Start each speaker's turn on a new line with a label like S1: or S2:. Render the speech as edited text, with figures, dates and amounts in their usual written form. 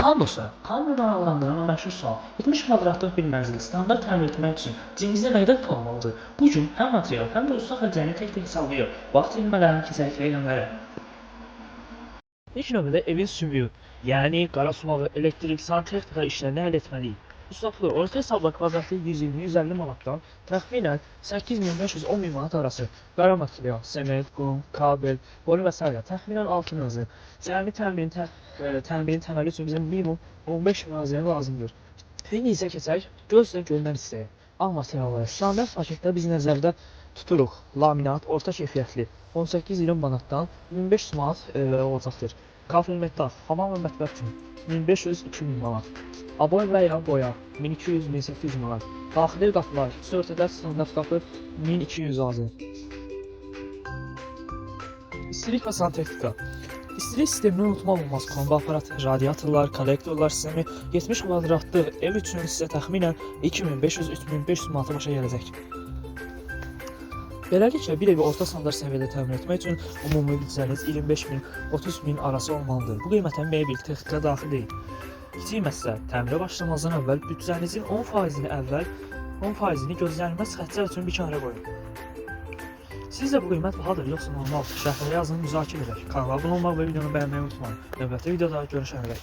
S1: Halbuki, hamını maraqlandıran məşhur sual: 70 kvadratlıq bir mənzili standart təmir etmək üçün cimizdə nə qədər pul almalıdır? Bu gün həm material, həm də usta xərclərini tək-tək hesablayır. Vaxt itirmələrini keçək rəqəmlərə. İlk növbədə evin sümüyü, yəni qara sulağı, elektrik, santexnika işlərini həll etməliyik. Ustaflı orta hesabla kvadratı 120-150 manatdan təxminən 8500-10000 manat arası. Qara material, sement, qum, kabel, boru və s. təxminən 6000 manat. Cəmi təmirin təməli üçün bizə minimum 15 malzemə lazımdır. İndi isə keçək gözlə görünən hissəyə. Ağ materialları standart paketdə biz nəzərdə tuturuq. Laminat orta keyfiyyətli 18-20 manatdan 1500 manat olacaqdır. Kafel metal, hamam və mətbəx üçün 1500-2000 manat. Aboy və ya boya 1200-1800 manat. Daxili qapılar, sörtədə standart qapı 1200 lazım. İstilik və santexnika. İstilik sistemini unutmaq olmaz. Kombi aparatı, radiatorlar, kollektorlar sistemi 70 kvadratlı ev üçün sizə təxminən 2500-3500 manata başa gələcək. Beləliklə, bir evi orta standart səviyyədə təmin etmək üçün ümumi büdcəniz 25000-30000 arası olmalıdır. Bu qiymətə mebel, texnika daxil deyil. Kiçik məsələ, təmirə başlamazdan əvvəl büdcənizin 10%-ni gözlənilməz xərclər üçün bir kənara qoyun. Sizcə bu qiymət bahadır, yoxsa normal? Şərhlərə yazın, müzakirə edək. Kanala abunə olmaq və videonu bəyənməyi unutmayın. Növbəti videoda görüşənədək.